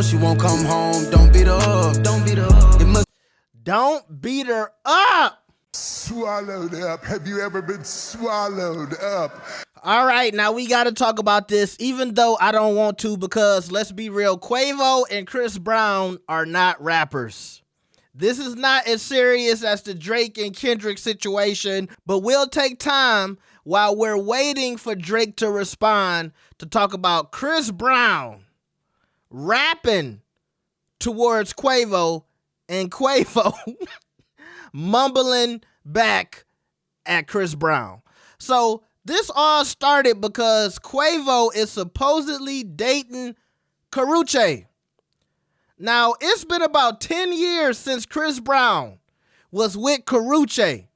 phone, she won't come home. Don't beat her up. Don't beat her up. Don't beat her up. Swallowed up. Have you ever been swallowed up? All right, now we got to talk about this, even though I don't want to, because let's be real, Quavo and Chris Brown are not rappers. This is not as serious as the Drake and Kendrick situation, but we'll take time while we're waiting for Drake to respond to talk about Chris Brown rapping towards Quavo and Quavo mumbling back at Chris Brown. So this all started because Quavo is supposedly dating KARRUECHE. Now, it's been about 10 years since Chris Brown was with KARRUECHE.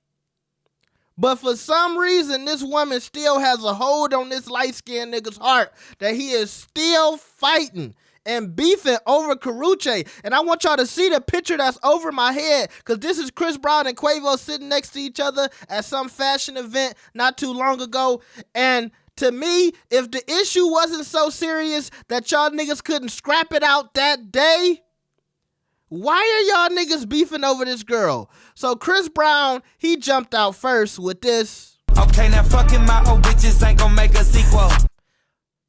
But for some reason, this woman still has a hold on this light-skinned nigga's heart that he is still fighting and beefing over KARRUECHE. And I want y'all to see the picture that's over my head, because this is Chris Brown and Quavo sitting next to each other at some fashion event not too long ago. And to me, if the issue wasn't so serious that y'all niggas couldn't scrap it out that day, why are y'all niggas beefing over this girl? So Chris Brown, he jumped out first with this. Okay, now fucking my old bitches ain't gonna make us equal.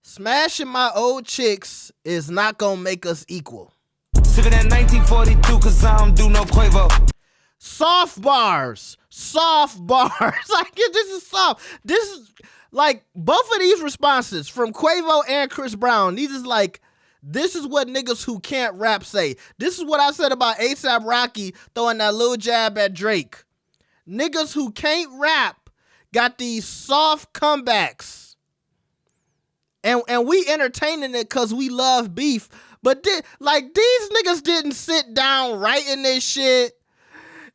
Smashing my old chicks is not gonna make us equal. Sipping at 1942 cause I don't do no Quavo. Soft bars. Soft bars. Like, this is soft. This is like both of these responses from Quavo and Chris Brown. These is like, this is what niggas who can't rap say. This is what I said about A$AP Rocky throwing that little jab at Drake. Niggas who can't rap got these soft comebacks. And we entertaining it because we love beef. But these niggas didn't sit down writing this shit.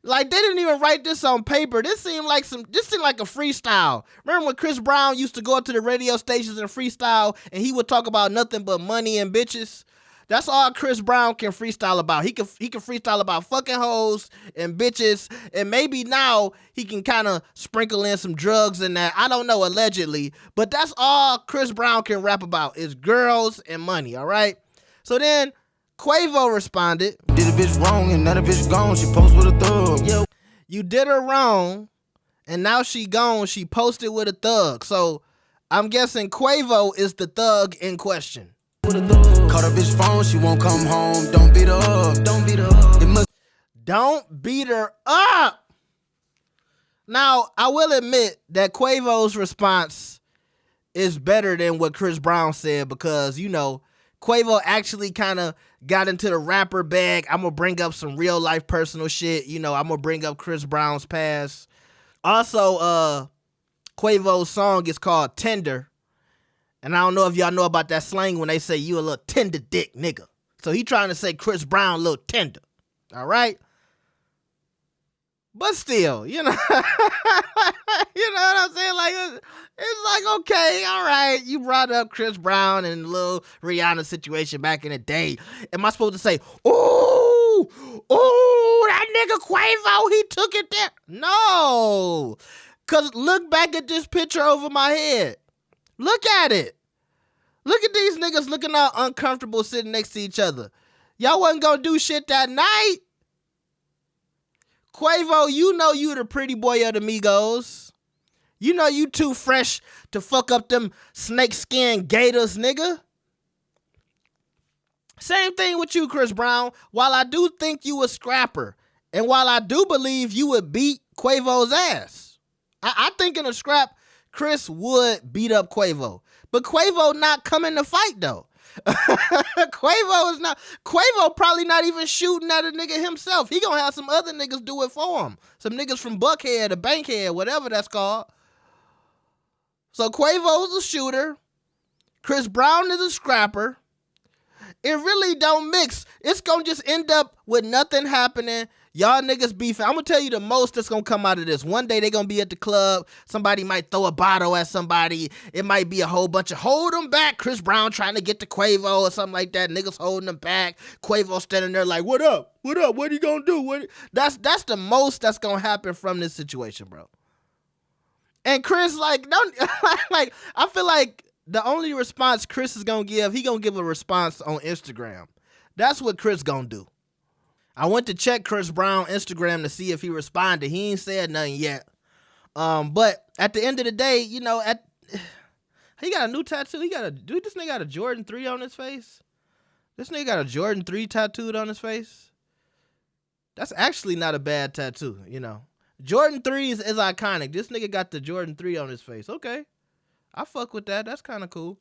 Like, they didn't even write this on paper. This seemed like a freestyle. Remember when Chris Brown used to go up to the radio stations and freestyle, and he would talk about nothing but money and bitches? That's all Chris Brown can freestyle about. He can freestyle about fucking hoes and bitches, and maybe now he can kind of sprinkle in some drugs in that. I don't know, allegedly. But that's all Chris Brown can rap about is girls and money, all right? So then Quavo responded. Did a bitch wrong and now the bitch gone. She posted with a thug. Yo, you did her wrong, and now she gone. She posted with a thug. So I'm guessing Quavo is the thug in question. Caught her bitch phone, she won't come home. Don't beat her up. Don't beat her up. Don't beat her up. Now, I will admit that Quavo's response is better than what Chris Brown said, because, you know, Quavo actually kind of got into the rapper bag. I'm going to bring up some real life personal shit. You know, I'm going to bring up Chris Brown's past. Also, Quavo's song is called Tender. And I don't know if y'all know about that slang when they say you a little tender dick nigga. So he trying to say Chris Brown a little tender. All right? But still, you know, you know what I'm saying? Like, it's like, okay, all right, you brought up Chris Brown and the little Rihanna situation back in the day. Am I supposed to say, ooh, that nigga Quavo, he took it there? No. Because look back at this picture over my head. Look at it. Look at these niggas looking all uncomfortable sitting next to each other. Y'all wasn't gonna do shit that night. Quavo, you know you the pretty boy of the Migos. You know you too fresh to fuck up them snakeskin gators, nigga. Same thing with you, Chris Brown. While I do think you a scrapper, and while I do believe you would beat Quavo's ass, I think in a scrap, Chris would beat up Quavo. But Quavo not coming to fight, though. Quavo probably not even shooting at a nigga himself. He gonna have some other niggas do it for him. Some niggas from Buckhead or Bankhead, whatever that's called. So Quavo's a shooter. Chris Brown is a scrapper. It really don't mix. It's gonna just end up with nothing happening. Y'all niggas beefing. I'm gonna tell you the most that's gonna come out of this. One day they gonna be at the club. Somebody might throw a bottle at somebody. It might be a whole bunch of hold them back. Chris Brown trying to get to Quavo or something like that. Niggas holding them back. Quavo standing there like, what up? What up? What are you gonna do? That's the most that's gonna happen from this situation, bro. And Chris, like, don't like. I feel like the only response Chris is gonna give, he gonna give a response on Instagram. That's what Chris gonna do. I went to check Chris Brown Instagram to see if he responded. He ain't said nothing yet. But at the end of the day, you know, he got a new tattoo. This nigga got a Jordan 3 on his face. This nigga got a Jordan 3 tattooed on his face. That's actually not a bad tattoo, you know. Jordan 3 is iconic. This nigga got the Jordan 3 on his face. Okay. I fuck with that. That's kind of cool.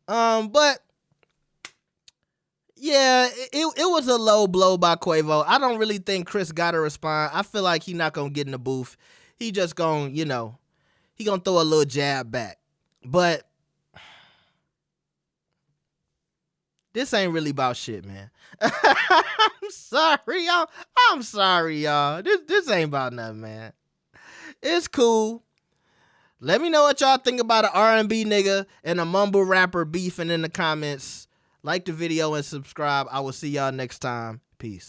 But yeah, it was a low blow by Quavo. I don't really think Chris gotta respond. I feel like he not gonna get in the booth. He just gonna, you know, he gonna throw a little jab back. But this ain't really about shit, man. I'm sorry, y'all. I'm sorry, y'all. This ain't about nothing, man. It's cool. Let me know what y'all think about an R&B nigga and a mumble rapper beefing in the comments. Like the video and subscribe. I will see y'all next time. Peace.